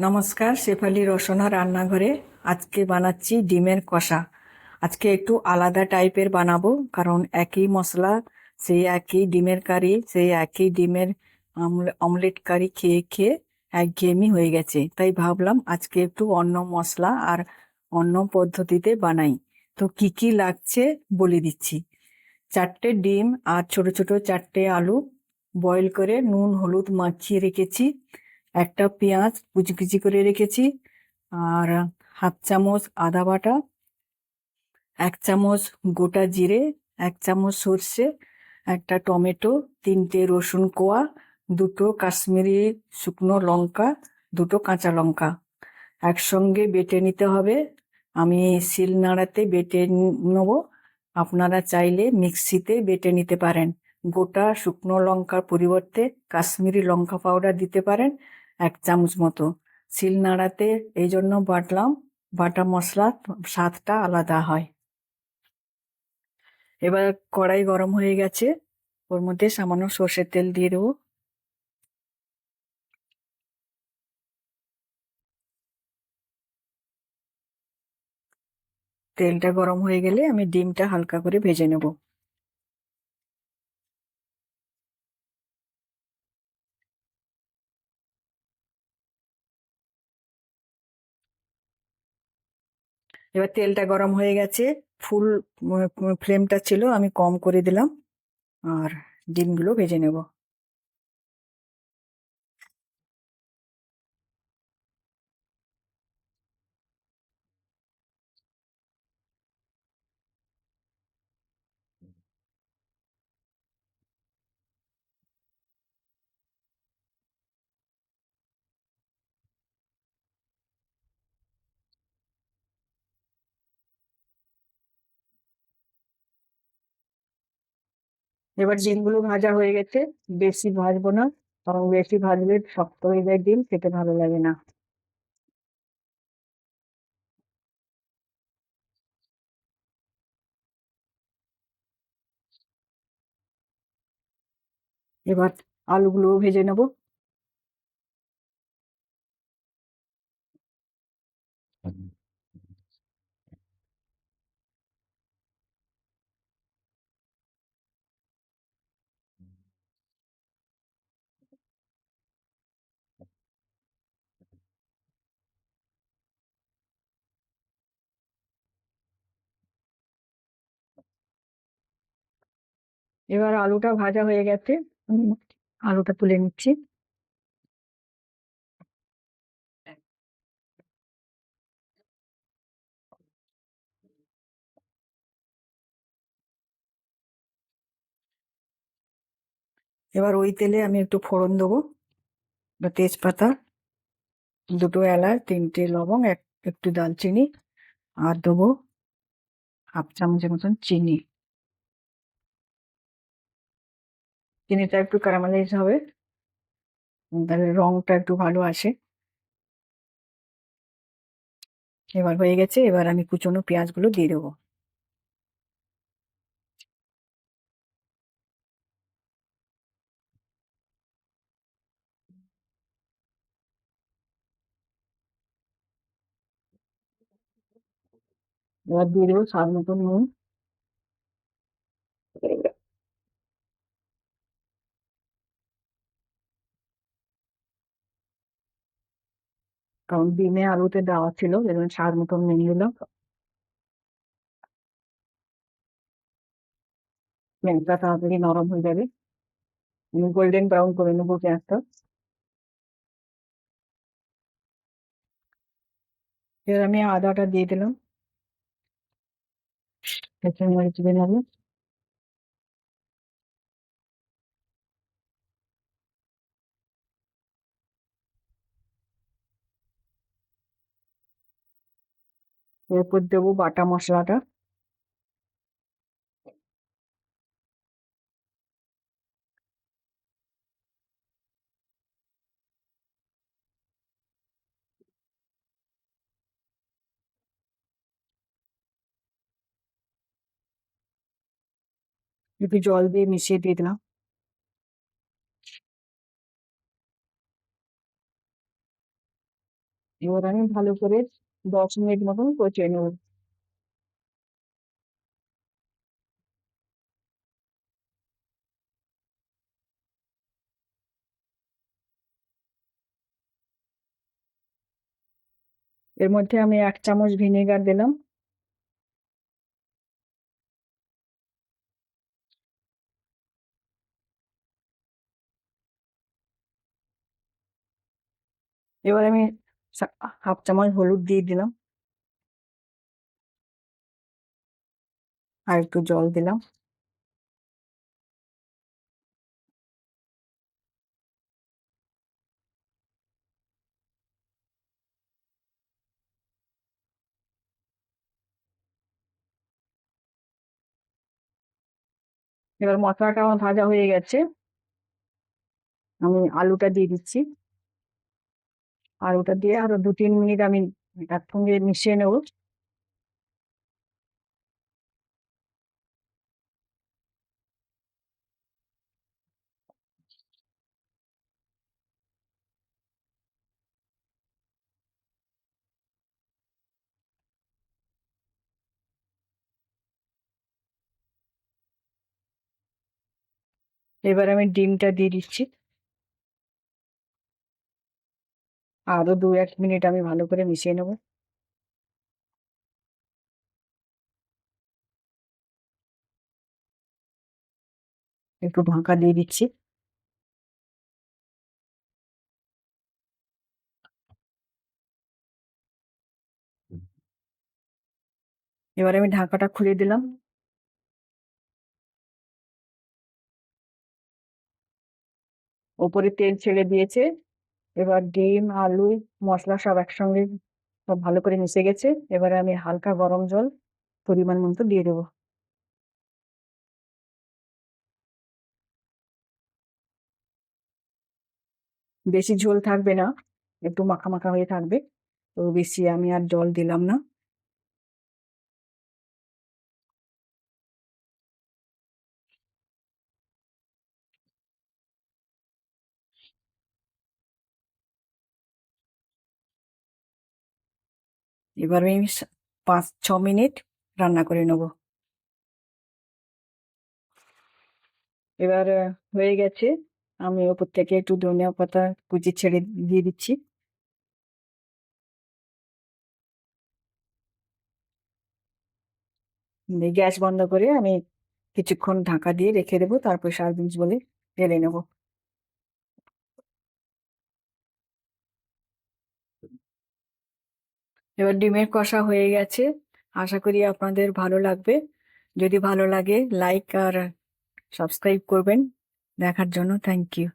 নমস্কার, শেফালি রসনা রান্নাঘরে। আজকে বানাচ্ছি ডিমের কষা। আজকে একটু আলাদা টাইপের বানাবো, কারণ একই মশলা, সেই একই ডিমের কারি, সেই একই ডিমের অমলেট কারি খেয়ে খেয়ে একঘেয়েমি হয়ে গেছে। তাই ভাবলাম আজকে একটু অন্য মশলা আর অন্য পদ্ধতিতে বানাই। তো কি কি লাগছে বলে দিচ্ছি। 4টে ডিম আর ছোট ছোট 4টে আলু বয়েল করে নুন হলুদ মাখিয়ে রেখেছি। একটা পেঁয়াজ কুচি কুচি করে রেখেছি। আর হাফ চামচ আদা বাটা, 1 চামচ গোটা জিরে, 1 চামচ সর্ষে, একটা টমেটো, 3টে রসুন কোয়া, 2টো কাশ্মীরি শুকনো লঙ্কা, 2টো কাঁচা লঙ্কা একসঙ্গে বেটে নিতে হবে। আমি শিলনোড়াতে বেটে নেবো। আপনারা চাইলে মিক্সিতে বেটে নিতে পারেন। গোটা শুকনো লঙ্কার পরিবর্তে কাশ্মীরি লঙ্কা পাউডার দিতে পারেন 1 চামচ মতো। শিলনোড়াতে এই জন্য বাটলাম, বাটা মশলা স্বাদটা আলাদা হয়। এবার কড়াই গরম হয়ে গেছে, ওর মধ্যে সামান্য সর্ষের তেল দিয়ে দেবো। তেলটা গরম হয়ে গেলে আমি ডিমটা হালকা করে ভেজে নেব। এবার তেলটা গরম হয়ে গেছে, ফুল ফ্লেমটা ছিল, আমি কম করে দিলাম আর ডিমগুলো ভেজে নেব। এবার ডিমগুলো ভাজা হয়ে গেছে, বেশি ভাজবো না, কারণ বেশি ভাজলে শক্ত হয়ে যায় ডিম, খেতে ভালো লাগে না। এবার আলুগুলোও ভেজে নেব। এবার আলুটা ভাজা হয়ে গেছে, আমি আলুটা তুলে নিচ্ছি। এবার ওই তেলে আমি একটু ফোড়ন দেবো। তেজপাতা, 2টো এলাচ, 3টে লবঙ্গ, একটু দালচিনি, আর দেবো হাফ চামচের মতন চিনি। চিনিটা একটু ক্যারামেলাইজ হবে, তাহলে রংটা একটু ভালো আসে। এবার হয়ে গেছে, এবার আমি কুচনো পেঁয়াজগুলো দিয়ে দেবো। এবার দিয়ে দেবো স্বাদ মতন নুন। কারণ ডিমে আলুতে দেওয়া ছিল, যেমন স্বাদ মতন নুন দিলাম। পেঁয়াজটা তাড়াতাড়ি নরম হয়ে যাবে, আমি গোল্ডেন ব্রাউন করে নেবো পেঁয়াজটা। এবার আমি আদাটা দিয়ে দিলাম, কাঁচামরিচ দিয়ে নেবো। এরপর দেবো বাটা মশলাটা। একটু জল দিয়ে মিশিয়ে দিয়ে দিলাম। এবার আমি ভালো করে 10 মিনিট মতন কষিয়ে নেব। এর মধ্যে আমি 1 চামচ ভিনেগার দিলাম। এবার আমি 1/2 চামচ হলুদ দিয়ে দিলাম, আর একটু জল দিলাম। এবার মশলাটা আমার ভাজা হয়ে গেছে, আমি আলুটা দিয়ে দিচ্ছি। আলুটা দিয়ে আরো 2-3 মিনিট আমি একসঙ্গে মিশিয়ে নেব। এবার আমি ডিমটা দিয়ে দিচ্ছি। আরো 2-1 মিনিট আমি ভালো করে মিশিয়ে নেব। একটু ঢাকা দিয়ে দিচ্ছি। এবার আমি ঢাকাটা খুলে দিলাম। ওপরে তেল ছেড়ে দিয়েছে। এবার ডিম, আলু, মশলা সব একসঙ্গে সব ভালো করে মিশে গেছে। এবারে আমি হালকা গরম জল পরিমাণ মতো দিয়ে দেবো। বেশি ঝোল থাকবে না, একটু মাখা মাখা হয়ে থাকবে। তো বেশি আমি আর জল দিলাম না। এবার আমি 5-6 মিনিট রান্না করে নেব। এবার হয়ে গেছে। আমি ওপর থেকে একটু ধনিয়া পাতা কুচি ছেড়ে দিয়ে দিচ্ছি। দিয়ে গ্যাস বন্ধ করে আমি কিছুক্ষণ ঢাকা দিয়ে রেখে দেবো, তারপর সার্ভিস বলে ঢেলে নেব। এবার ডিমের কষা হয়ে গেছে। আশা করি আপনাদের ভালো লাগবে। যদি ভালো লাগে লাইক আর সাবস্ক্রাইব করবেন। দেখার জন্য থ্যাংক ইউ।